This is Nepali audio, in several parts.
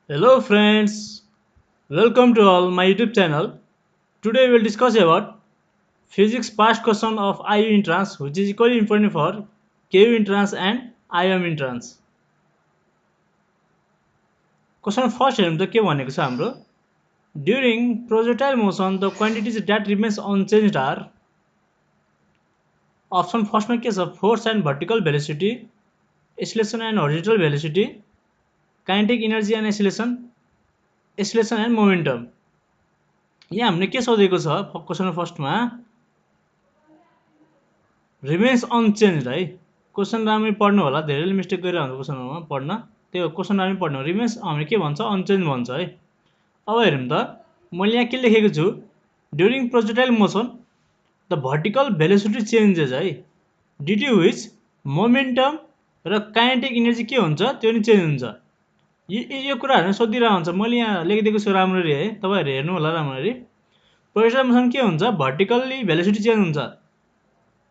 Hello friends, welcome to all my YouTube channel. Today we will discuss about physics past question of IU entrance which is equally important for KU entrance and IM entrance. Question first हेरौँ त के भनेको छ हाम्रो during projectile motion the quantities that remains unchanged are option first मा के छ force and vertical velocity, acceleration and horizontal velocity, kinetic energy and acceleration and momentum. यहाँ हामीले के सोधेको छ क्वेशन फर्स्टमा रिमेन्स अनचेन्ज है क्वेशन राम्ररी पढ्नु होला धेरैले मिस्टेक गरिरहन्छ क्वेसनमा पढ्न त्यो क्वेशन राम्ररी पढ्नु रिमेन्स हामीले के भन्छ अनचेन्ज भन्छ है अब हेरौँ त मैले यहाँ के लेखेको छु during projectile motion the vertical velocity changes है ड्यु टु विच मोमेन्टम र काइनेटिक इनर्जी के हुन्छ त्यो नि चेन्ज हुन्छ यो कुराहरू सोधिरहेको हुन्छ मैले यहाँ लेखिदिएको छु राम्ररी है तपाईँहरू हेर्नु होला राम्ररी प्रोजेक्टाइल मोसन के हुन्छ भर्टिकल्ली भेलोसिटी चेन्ज हुन्छ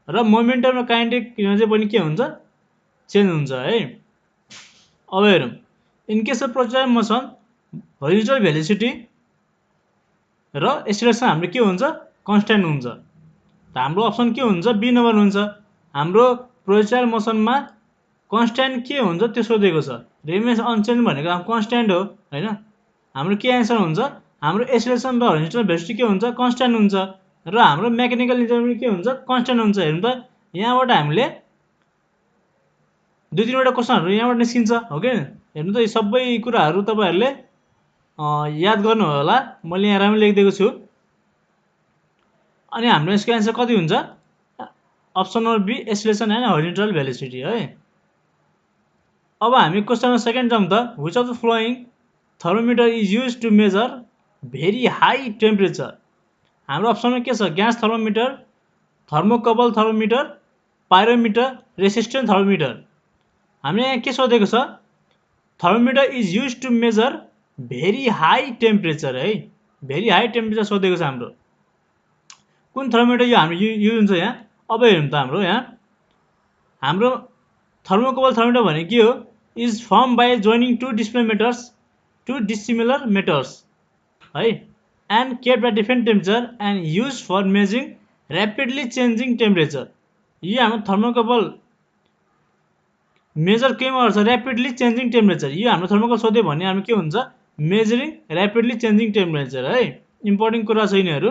र मोमेन्टम र काइनेटिक इनर्जी पनि के हुन्छ चेन्ज हुन्छ है अब हेरौँ in case of projectile motion horizontal velocity र एक्सेलरेसन हाम्रो के हुन्छ कन्स्ट्यान्ट हुन्छ त हाम्रो अप्सन के हुन्छ बी नम्बर हुन्छ हाम्रो प्रोजेक्टाइल मोसनमा कन्स्ट्यान्ट के हुन्छ त्यो सोधेको छ रिमेन्स अनचेन्ज भनेको कन्स्ट्यान्ट हो हैन हाम्रो के एन्सर हुन्छ हाम्रो एक्सेलरेसन र होरिजोन्टल भेलोसिटी के हुन्छ कन्स्ट्यान्ट हुन्छ र हाम्रो मेकानिकल इनर्जी के हुन्छ कन्स्ट्यान्ट हुन्छ हेर्नु त यहाँबाट हामीले दुई तीनवटा क्वेसनहरु यहाँबाट निस्किन्छ हो के हेर्नु त यो सबै कुराहरु तपाईहरुले याद गर्नु होला मैले यहाँ राम्ररी लेखिदिएको छु अनि हाम्रो यसको एन्सर कति हुन्छ option number B acceleration and horizontal velocity है अब हामी क्वेसन सेकेन्ड जाउँ त which of the following thermometer is used to measure very high temperature हाम्रो अप्सनमा के छ gas thermometer thermocouple thermometer pyrometer resistant thermometer हामीले यहाँ के सोधेको छ thermometer is used to measure very high temperature है भेरी हाई टेम्परेचर सोधेको छ हाम्रो कुन थर्मोमिटर यो हाम्रो युज हुन्छ यहाँ अब हेरौँ त हाम्रो थर्मोकपल थर्मोमिटर भनेको के हो is formed by joining two dissimilar metals two dissimilar metals है and kept at different temperature and used for measuring rapidly changing temperature यो हाम्रो थर्मोकपल मेजर केमा गर्छ ऱ्यापिडली चेन्जिङ टेम्परेचर यो हाम्रो थर्मोकपल सोध्यो भने हाम्रो के हुन्छ मेजरिङ ऱ्यापिडली चेन्जिङ टेम्परेचर है इम्पोर्टेन्ट कुरा छ यिनीहरू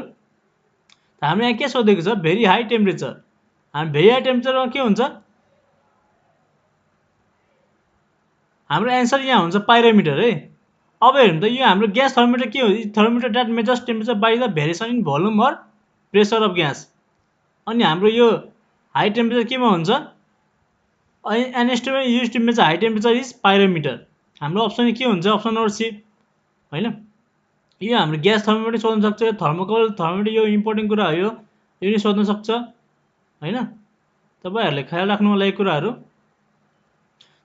हाम्रो यहाँ के सोधेको छ भेरी हाई टेम्परेचर हामी भेरी हाई टेम्परेचरमा के हुन्छ हाम्रो एन्सर यहाँ हुन्छ पाइरोमिटर है अब हेरौँ त यो हाम्रो ग्यास थर्मोमिटर के हो thermometer that measures temperature by the variation in volume or pressure of gas अनि हाम्रो यो हाई टेम्परेचर केमा हुन्छ an instrument used to measure high temperature is pyrometer हाम्रो अप्सन के हुन्छ अप्सन नम्बर सी हैन यो हाम्रो ग्यास थर्मोमिटर सोध्न सक्छ थर्मोकपल थर्मोमिटर यो इम्पोर्टेन्ट कुरा हो यो नि सोध्न सक्छ हैन तपाईहरुले ख्याल राख्नु होला यो कुराहरु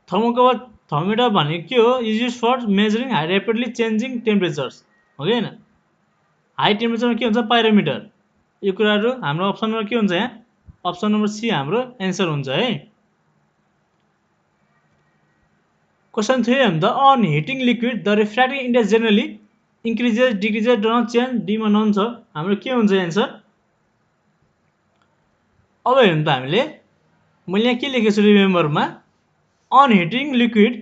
थर्मोकपल थर्मोमिटर भनेको के हो is use for measuring high rapidly changing temperatures हो कि हैन हाई टेम्परेचरमा के हुन्छ पाइरोमिटर यो कुराहरु हाम्रो अप्सन नम्बर के हुन्छ यहाँ अप्सन नम्बर सी हाम्रो एन्सर हुन्छ है क्वेशन 3 हेर्नु त on heating liquid the refractive index generally increases decreases do not change डीमा नन छ हाम्रो के हुन्छ एन्सर अब हेर्नु त हामीले मैले यहाँ के लेखेको छु रिमेम्बरमा on heating liquid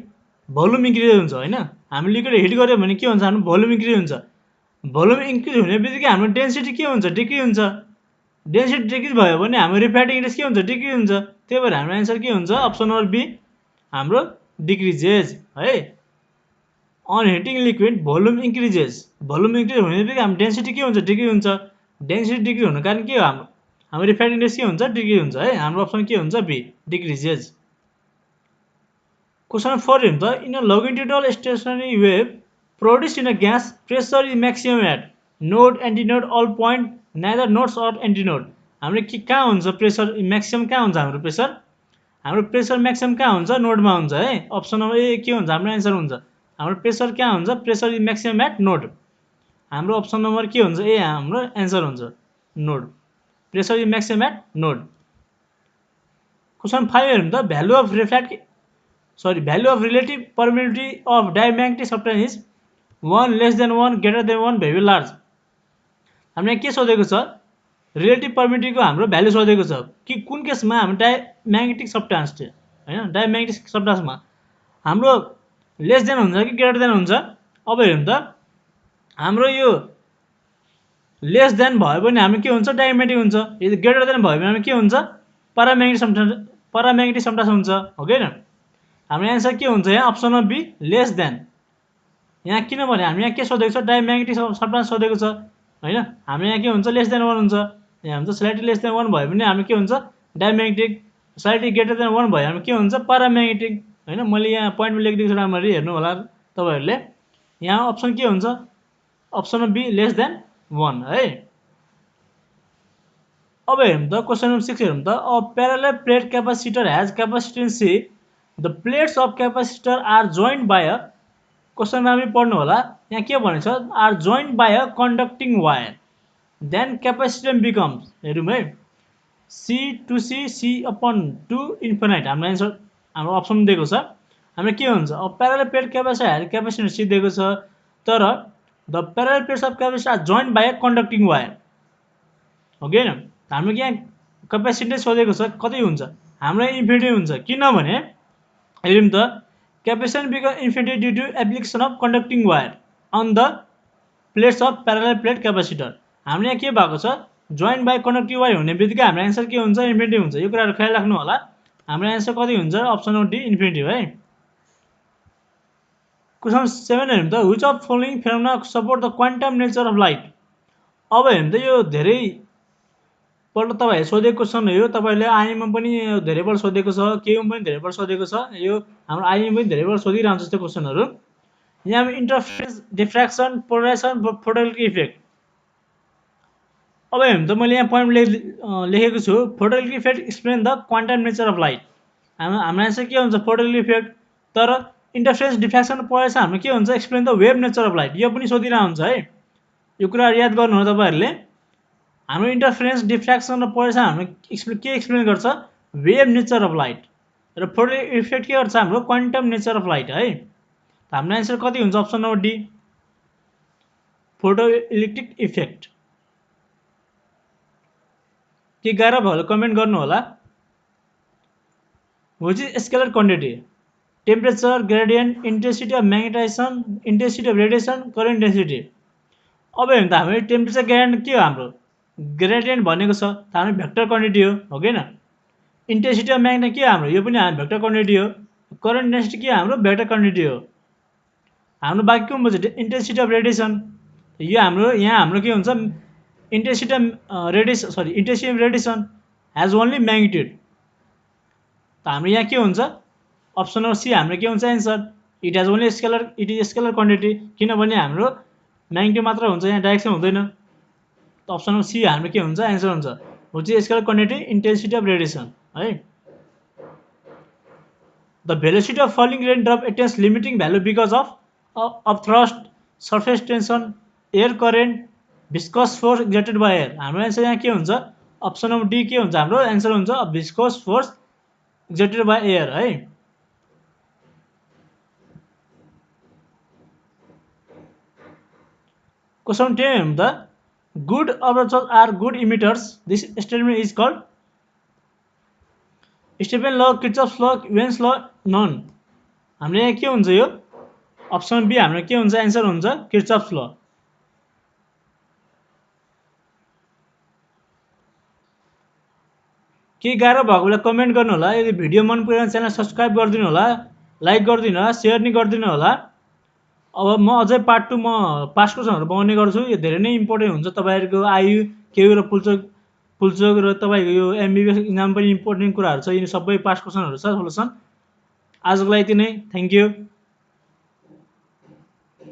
volume increase हुन्छ हैन हामी लिक्विड हिट गर्यो भने के हुन्छ हाम्रो भोल्युम इन्क्रिज हुन्छ भोल्युम इन्क्रिज हुने बित्तिकै हाम्रो डेन्सिटी के हुन्छ डिक्रिज हुन्छ डेन्सिटी डिक्रिज भयो भने हाम्रो रिफ्र्याक्टिभ इन्डेक्स के हुन्छ डिक्रिज हुन्छ त्यही भएर हाम्रो एन्सर के हुन्छ अप्सन नम्बर बी हाम्रो डिक्रिजेस है on heating liquid volume increases volume increase हुने बित्तिकै हाम्रो डेन्सिटी के हुन्छ डिक्रिज हुन्छ डेन्सिटी डिक्रिज हुनु कारण के हो हाम्रो रिफ्र्याक्टिभ इन्डेक्स के हुन्छ डिक्रिज हुन्छ है हाम्रो अप्सन के हुन्छ बी डिक्रिजेस क्वेश्चन 4 हेर्नु त in a longitudinal stationary wave produced in a gas pressure is maximum at node antinode all point neither nodes or antinode हाम्रो के कहाँ हुन्छ प्रेसर म्याक्सिमम कहाँ हुन्छ हाम्रो प्रेसर म्याक्सिमम कहाँ हुन्छ नोडमा हुन्छ है अप्सन नम्बर ए के हुन्छ हाम्रो एन्सर हुन्छ हाम्रो प्रेसर कहाँ हुन्छ pressure is maximum at node हाम्रो अप्सन नम्बर के हुन्छ ए हाम्रो एन्सर हुन्छ node pressure is maximum at node question 5 हेर्नु त value of refractive value of relative permeability of diamagnetic substance is 1 less than 1 greater than 1 very large. हामीले के सोधेको छ रिलेटिभ पर्मिटिभीको हाम्रो भ्यालु सोधेको छ कि कुन केसमा हाम्रो डायम्याग्नेटिक सब्स्टान्स हैन डायम्याग्नेटिक सब्स्टान्समा हाम्रो लेस देन हुन्छ कि ग्रेटर देन हुन्छ। अब हेरौँ त हाम्रो यो लेस देन भयो भने हाम्रो के हुन्छ डायम्याग्नेटिक हुन्छ, यदि ग्रेटर देन भयो भने हाम्रो के हुन्छ पाराम्याग्नेटिक सब्स्टान्स हुन्छ हो कि हैन। हाम्रो एन्सर के हुन्छ यहाँ अप्सनमा बी लेस देन। यहाँ किनभने हामी यहाँ के सोधेको छ डायम्याग्नेटिक सब्स्टान्स सोधेको छ हैन। हाम्रो यहाँ के हुन्छ लेस देन 1 हुन्छ, यहाँ हुन्छ स्लाइटली लेस देन 1 भयो भने हाम्रो के हुन्छ डायम्याग्नेटिक, स्लाइटली ग्रेटर देन 1 भयो हाम्रो के हुन्छ पाराम्याग्नेटिक हैन। मैले यहाँ पोइन्टमा लेखिदिएको छु राम्ररी हेर्नु होला तपाईहरुले। यहाँ अप्सन के हुन्छ अप्सन बी लेस देन 1 है। अब हेरौँ त क्वेशन नम्बर 6 हेरौँ त a parallel plate capacitor has capacitance C the plates of capacitor are joined by a question राम्ररी पढ्नु होला। यहाँ के भनेको छ are joined by a conducting wire then capacitance becomes हेरौँ है C two C upon two infinite. हाम्रो एन्सर हाम्रो अप्सन दिएको छ हाम्रो के हुन्छ अब parallel plate capacitor has capacitance C दिएको छ तर the parallel plates of capacitor are joined by a conducting wire हो कि हैन। हाम्रो यहाँ क्यापेसिटेन्स सोधेको छ कति हुन्छ हाम्रो इन्फिनिटी हुन्छ किनभने हेरौँ त capacitance become infinity due to application of conducting wire on the plates of parallel plate capacitor. हाम्रो यहाँ के भएको छ जोइन्ट बाई कन्डक्टिङ वायर हुने बित्तिकै हाम्रो एन्सर के हुन्छ इन्फिनिटी हुन्छ। यो कुराहरु ख्याल राख्नु होला। हाम्रो एन्सर कति हुन्छ अप्सन नम्बर डी इन्फिनिटी है। क्वेशन 7 हेरौँ त which of following phenomena support the quantum nature of light. अब हेर्नु त यो धेरै पल्ट तपाईहरुले सोधेको क्वेशन हो। यो तपाईहरुले आइएममा पनि धेरैपल्ट सोधेको छ, केयुमा पनि धेरैपल्ट सोधेको छ। यो हाम्रो आइएममा पनि धेरैपल्ट सोधिरहन्छ यस्तो क्वेशनहरु। यहाँ interference diffraction polarisation photoelectric effect. अब हेर्नु त मैले यहाँ पोइन्ट लेखेको छु photoelectric effect explain the quantum nature of light. हाम्रो एन्सर के हुन्छ फोटोइलेक्ट्रिक इफेक्ट तर इन्टरफेरेन्स डिफ्र्याक्सन पोलराइजेसन हाम्रो के हुन्छ explain the wave nature of light. यो पनि सोधिरहन्छ है। यो कुरा याद गर्नु हो तपाईहरुले। हाम्रो इन्टरफेरेन्स डिफ्र्याक्सन र पोलराइजेसन हाम्रो के एक्सप्लेन गर्छ वेभ नेचर अफ लाइट र फोटोइलेक्ट्रिक इफेक्ट के गर्छ हाम्रो क्वान्टम नेचर अफ लाइट है। हाम्रो एन्सर कति हुन्छ option number D photoelectric effect. के गाह्रो भयो कमेन्ट गर्नु होला। Which is scalar quantity temperature gradient intensity of magnetization intensity of radiation current density. अब हेर्नु त हाम्रो टेम्परेचर ग्रेडियन्ट के हो हाम्रो ग्रेडियन्ट भनेको छ हाम्रो भेक्टर क्वान्टिटी हो कि हैन। इन्टेन्सिटी अफ म्याग्नेट के हाम्रो यो पनि हाम्रो भेक्टर क्वान्टिटी हो। करेन्ट डेन्सिटी के हाम्रो भेक्टर क्वान्टिटी हो। हाम्रो बाँकी कुन बच्यो इन्टेन्सिटी अफ रेडिएसन। यो हाम्रो यहाँ हाम्रो के हुन्छ intensity of radiation has only magnitude. त हाम्रो यहाँ के हुन्छ अप्सन नम्बर सी हाम्रो के हुन्छ answer it has only scalar it is scalar quantity किनभने हाम्रो म्याग्निट्युड मात्र हुन्छ यहाँ डाइरेक्सन हुँदैन। त अप्सन नम्बर सी हाम्रो के हुन्छ एन्सर हुन्छ which is scalar quantity intensity of radiation है। The velocity of falling rain drop attains limiting value because of thrust surface tension air current viscous force exerted by air. हाम्रो एन्सर यहाँ के हुन्छ अप्सन नम्बर डी के हुन्छ हाम्रो एन्सर हुन्छ viscous force exerted by air है। क्वेशन 10 हेरौँ त good absorbers are good emitters this statement is called Stefan law Kirchhoff law Wien's law none. हाम्रो यहाँ के हुन्छ यो अप्सन बी हाम्रो के हुन्छ एन्सर हुन्छ किर्चफ ल। के गाह्रो भएको बेला कमेन्ट गर्नु होला। यदि भिडियो मन परेन च्यानल सब्स्क्राइब गरिदिनु होला, लाइक गरिदिनु होला, सेयर नि गरिदिनु होला। अब म अझै पार्ट 2 म पास्ट क्वेशनहरु बनाउने गर्छु। यो धेरै नै इम्पोर्टेन्ट हुन्छ तपाईहरुको आयु केयु र फुलचोक र तपाईको यो एमबीबीएस एक्जाम पनि इम्पोर्टेन्ट कुराहरु छ। यिनी सबै पास्ट क्वेशनहरु छ सोलुसन। आजको लागि यति नै। Thank you.